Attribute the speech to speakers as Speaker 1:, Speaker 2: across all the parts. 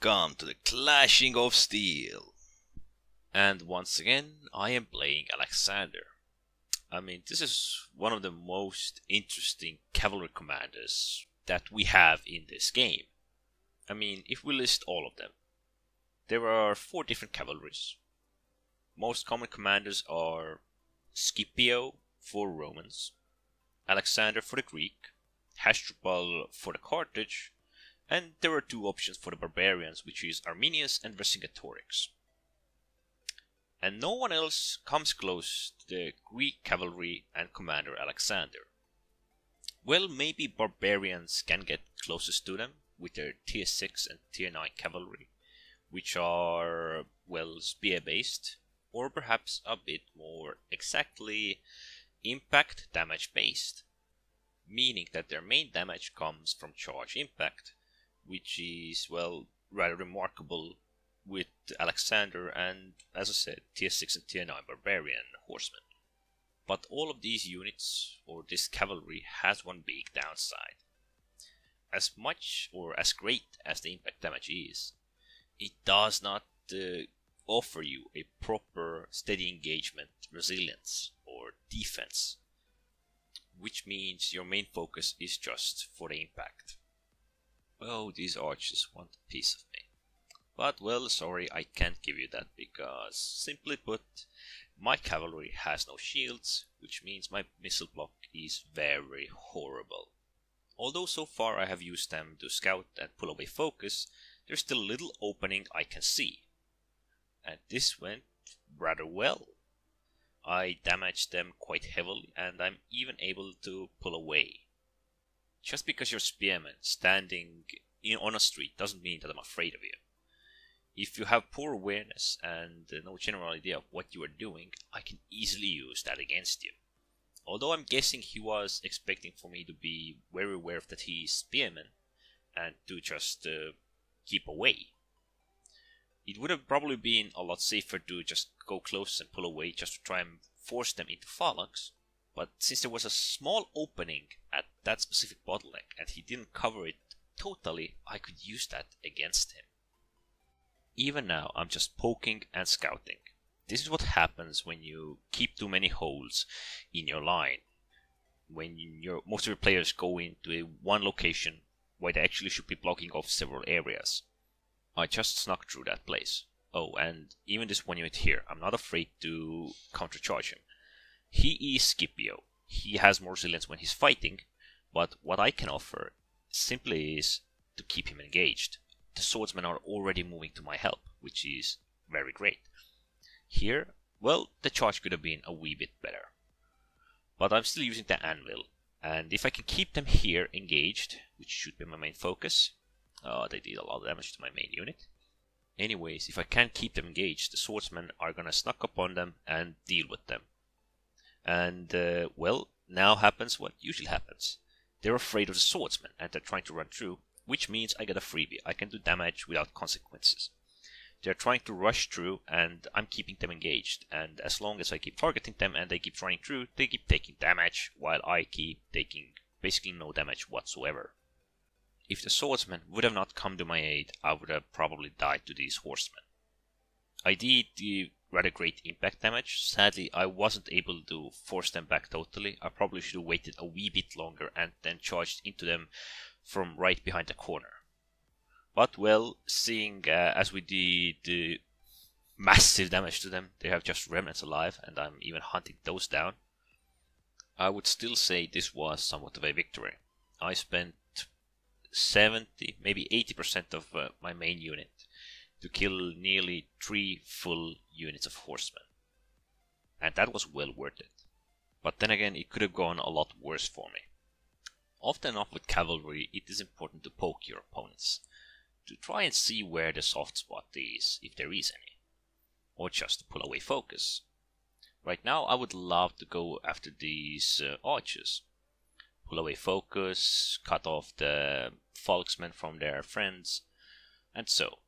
Speaker 1: Welcome to the Clashing of Steel. And once again, I am playing Alexander. This is one of the most interesting cavalry commanders that we have in this game. If we list all of them, there are 4 different cavalries. Most common commanders are Scipio for Romans, Alexander for the Greek, Hasdrubal for the Carthage, and there are 2 options for the barbarians, which is Arminius and Vercingetorix. And no one else comes close to the Greek cavalry and commander Alexander. Well, maybe barbarians can get closest to them with their tier 6 and tier 9 cavalry, which are, well, spear based, or perhaps a bit more exactly impact damage based, meaning that their main damage comes from charge impact, which is, well, rather remarkable with Alexander and, as I said, tier 6 and tier 9 barbarian horsemen. But all of these units, or this cavalry, has one big downside. As much or as great as the impact damage is, it does not offer you a proper steady engagement resilience or defense, which means your main focus is just for the impact. Oh, these archers want a piece of me. But, well, sorry, I can't give you that because, simply put, my cavalry has no shields, which means my missile block is very horrible. Although so far I have used them to scout and pull away focus, there's still a little opening I can see. And this went rather well. I damaged them quite heavily and I'm even able to pull away. Just because you're spearmen standing on a street doesn't mean that I'm afraid of you. If you have poor awareness and no general idea of what you are doing, I can easily use that against you. Although I'm guessing he was expecting for me to be very aware of that he is spearman and to just keep away. It would have probably been a lot safer to just go close and pull away just to try and force them into phalanx. But since there was a small opening at that specific bottleneck and he didn't cover it totally, I could use that against him. Even now I'm just poking and scouting. This is what happens when you keep too many holes in your line. When most of your players go into one location where they actually should be blocking off several areas. I just snuck through that place. Oh, and even this one unit here, I'm not afraid to countercharge him. He is Scipio. He has more resilience when he's fighting, but what I can offer simply is to keep him engaged. The swordsmen are already moving to my help, which is very great. Here, well, the charge could have been a wee bit better. But I'm still using the anvil, and if I can keep them here engaged, which should be my main focus, they did a lot of damage to my main unit. Anyways, if I can't keep them engaged, the swordsmen are gonna snuck up on them and deal with them. And, well, now happens what usually happens. They're afraid of the swordsman and they're trying to run through, which means I get a freebie. I can do damage without consequences. They're trying to rush through and I'm keeping them engaged. And as long as I keep targeting them and they keep running through, they keep taking damage while I keep taking basically no damage whatsoever. If the swordsman would have not come to my aid, I would have probably died to these horsemen. I did the rather great impact damage. Sadly, I wasn't able to force them back totally. I probably should have waited a wee bit longer and then charged into them from right behind the corner. But, well, seeing as we did the massive damage to them, they have just remnants alive and I'm even hunting those down, I would still say this was somewhat of a victory. I spent 70, maybe 80% of my main unit to kill nearly 3 full units of horsemen. And that was well worth it. But then again, it could have gone a lot worse for me. Often enough with cavalry, it is important to poke your opponents, to try and see where the soft spot is, if there is any, or just to pull away focus. Right now I would love to go after these archers. Pull away focus, cut off the Volksmen from their friends, and so.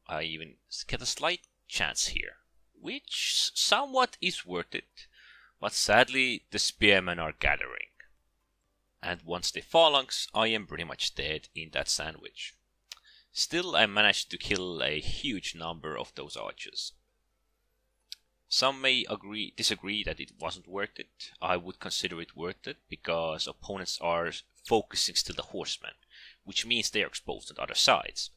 Speaker 1: I even get a slight chance here, which somewhat is worth it, but sadly the spearmen are gathering. And once they phalanx, I am pretty much dead in that sandwich. Still, I managed to kill a huge number of those archers. Some may disagree that it wasn't worth it. I would consider it worth it because opponents are focusing still the horsemen, which means they are exposed on the other sides.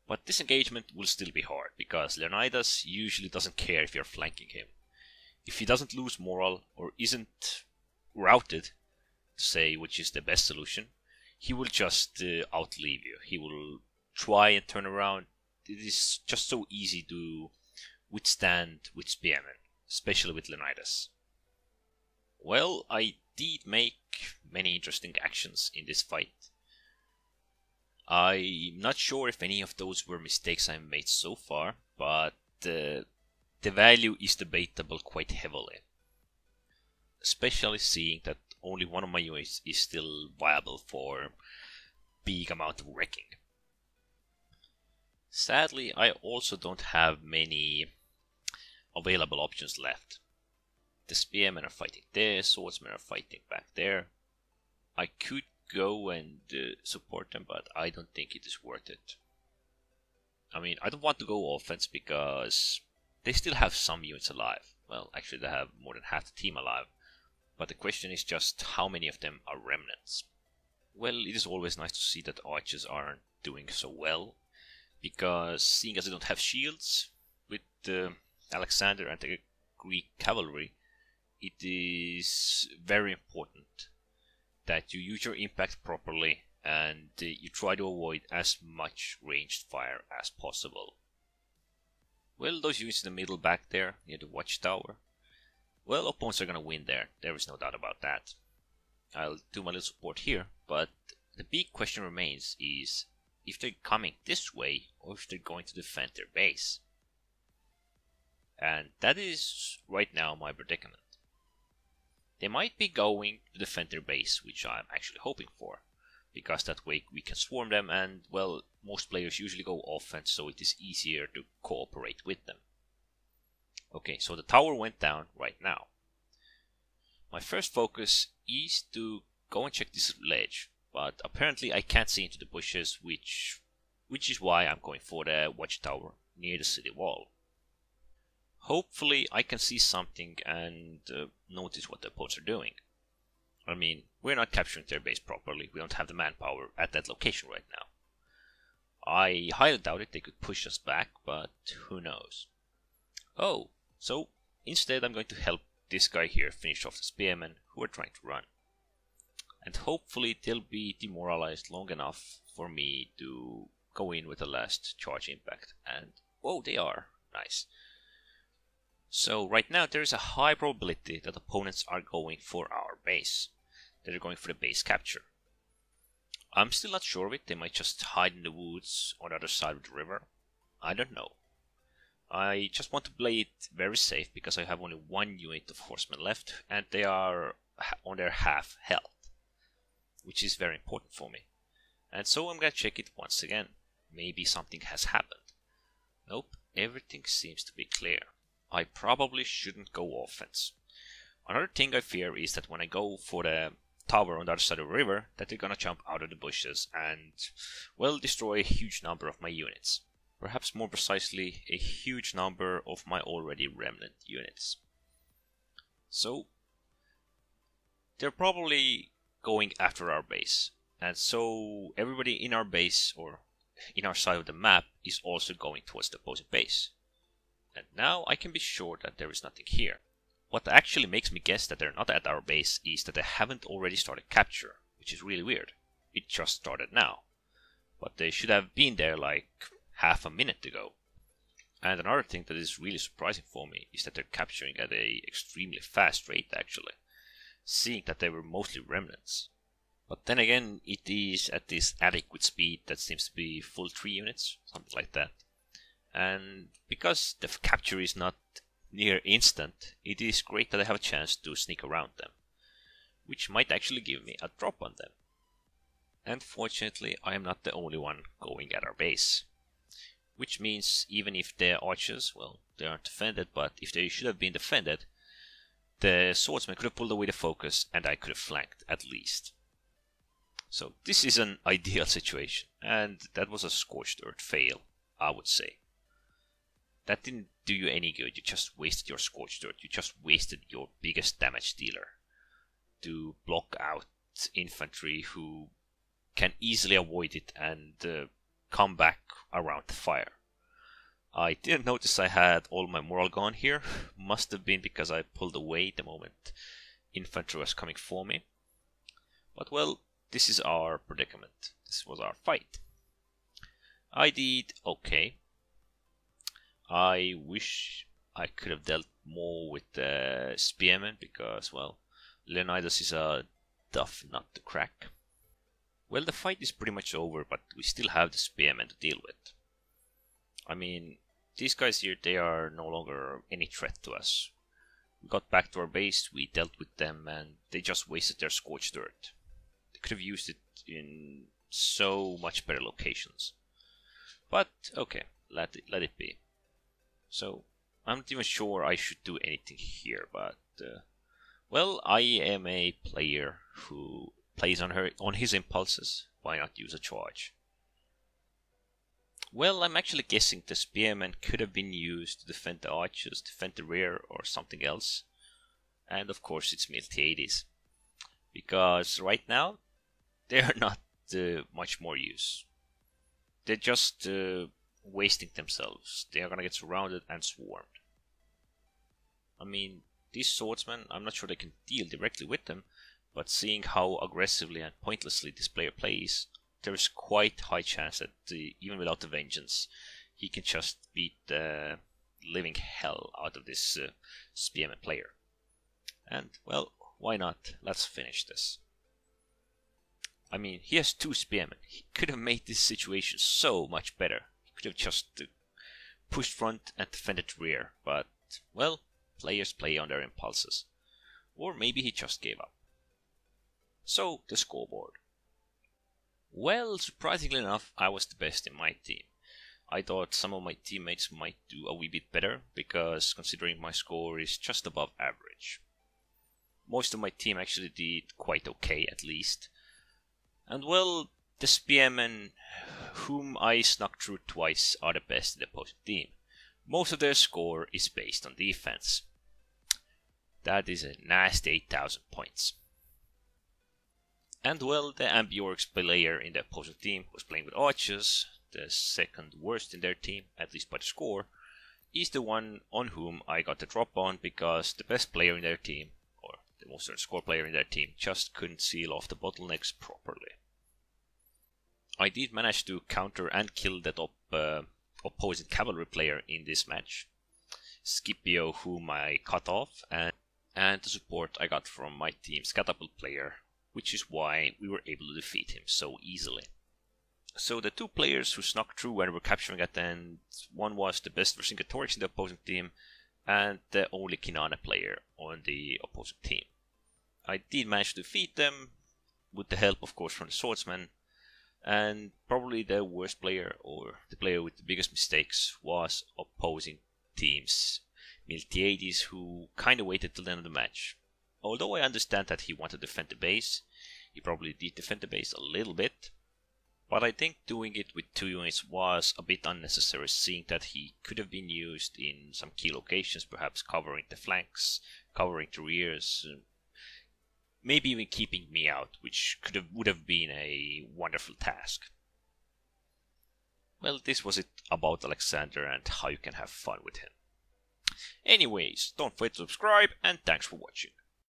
Speaker 1: But this engagement will still be hard because Leonidas usually doesn't care if you're flanking him. If he doesn't lose morale or isn't routed, to say which is the best solution, he will just outleave you. He will try and turn around. It is just so easy to withstand with spearmen, especially with Leonidas. Well, I did make many interesting actions in this fight. I'm not sure if any of those were mistakes I made so far, but the value is debatable quite heavily. Especially seeing that only one of my units is still viable for big amount of wrecking. Sadly, I also don't have many available options left. The spearmen are fighting there, swordsmen are fighting back there. I could go and support them, but I don't think it is worth it. I mean, I don't want to go offense because they still have some units alive. Well, actually they have more than half the team alive. But the question is just how many of them are remnants. Well, it is always nice to see that archers aren't doing so well, because seeing as they don't have shields, with Alexander and the Greek cavalry, it is very important that you use your impact properly and you try to avoid as much ranged fire as possible. Well, those units in the middle back there, near the watchtower, well, opponents are gonna win there is no doubt about that. I'll do my little support here, but the big question remains is if they're coming this way or if they're going to defend their base. And that is right now my predicament. They might be going to defend their base, which I'm actually hoping for, because that way we can swarm them and, well, most players usually go offense, so it is easier to cooperate with them. Okay, so the tower went down right now. My first focus is to go and check this ledge, but apparently I can't see into the bushes, which is why I'm going for the watchtower near the city wall. Hopefully I can see something and notice what the opponents are doing. I mean, we're not capturing their base properly, we don't have the manpower at that location right now. I highly doubt it they could push us back, but who knows. Oh, so instead I'm going to help this guy here finish off the spearmen who are trying to run. And hopefully they'll be demoralized long enough for me to go in with the last charge impact. And, whoa, they are. Nice. So right now there is a high probability that opponents are going for our base. They're going for the base capture. I'm still not sure of it. They might just hide in the woods on the other side of the river. I don't know. I just want to play it very safe because I have only one unit of horsemen left and they are on their half health, which is very important for me. And so I'm gonna check it once again. Maybe something has happened. Nope, everything seems to be clear. I probably shouldn't go offense. Another thing I fear is that when I go for the tower on the other side of the river, that they're gonna jump out of the bushes and, well, destroy a huge number of my units. Perhaps more precisely, a huge number of my already remnant units. So, they're probably going after our base. And so, everybody in our base, or in our side of the map, is also going towards the opposing base. And now I can be sure that there is nothing here. What actually makes me guess that they're not at our base is that they haven't already started capture, which is really weird. It just started now. But they should have been there like half a minute ago. And another thing that is really surprising for me is that they're capturing at a extremely fast rate actually, seeing that they were mostly remnants. But then again, it is at this adequate speed that seems to be full 3 units, something like that. And because the capture is not near instant, it is great that I have a chance to sneak around them, which might actually give me a drop on them. And fortunately, I am not the only one going at our base. Which means even if the archers, well, they aren't defended, but if they should have been defended, the swordsman could have pulled away the focus and I could have flanked at least. So this is an ideal situation. and that was a scorched earth fail, I would say. That didn't do you any good, you just wasted your scorched earth, you just wasted your biggest damage dealer to block out infantry who can easily avoid it and come back around the fire. I didn't notice I had all my moral gone here. Must have been because I pulled away the moment infantry was coming for me. But well, this is our predicament. This was our fight. I did okay. I wish I could have dealt more with the spearmen because, well, Leonidas is a tough nut to crack. Well, the fight is pretty much over, but we still have the spearmen to deal with. I mean, these guys here, they are no longer any threat to us. We got back to our base, we dealt with them, and they just wasted their scorched earth. They could have used it in so much better locations. But, okay, let it be. So, I'm not even sure I should do anything here, but, well, I am a player who plays on his impulses. Why not use a charge? Well, I'm actually guessing the spearmen could have been used to defend the archers, defend the rear, or something else. And of course it's Miltiades. Because right now, they are not much more use. They're just wasting themselves. They are gonna get surrounded and swarmed. I mean, these swordsmen, I'm not sure they can deal directly with them, but seeing how aggressively and pointlessly this player plays, there is quite high chance that even without the vengeance, he can just beat the living hell out of this spearman player. And, well, why not? Let's finish this. I mean, he has 2 spearmen. He could have made this situation so much better. He could have just pushed front and defended rear, but, well, players play on their impulses. Or maybe he just gave up. So, the scoreboard. Well, surprisingly enough, I was the best in my team. I thought some of my teammates might do a wee bit better, because considering my score is just above average. Most of my team actually did quite okay, at least. And well, the spearmen, whom I snuck through twice, are the best in the opposing team. Most of their score is based on defense. That is a nasty 8,000 points. And well, the Ambiorix player in the opposing team was playing with archers, the second worst in their team, at least by the score, is the one on whom I got the drop on because the best player in their team, or the most score player in their team, just couldn't seal off the bottlenecks properly. I did manage to counter and kill the top opposing cavalry player in this match, Scipio, whom I cut off, and the support I got from my team's catapult player, which is why we were able to defeat him so easily. So the 2 players who snuck through and were capturing at the end, one was the best Vercingetorix in the opposing team, and the only Kinana player on the opposing team. I did manage to defeat them, with the help of course from the swordsman, and probably the worst player, or the player with the biggest mistakes, was opposing team's Miltiades, who kinda waited till the end of the match. Although I understand that he wanted to defend the base, he probably did defend the base a little bit, but I think doing it with 2 units was a bit unnecessary, seeing that he could have been used in some key locations, perhaps covering the flanks, covering the rears, maybe even keeping me out, which would have been a wonderful task. Well, this was it about Alexander and how you can have fun with him. Anyways, don't forget to subscribe, and thanks for watching.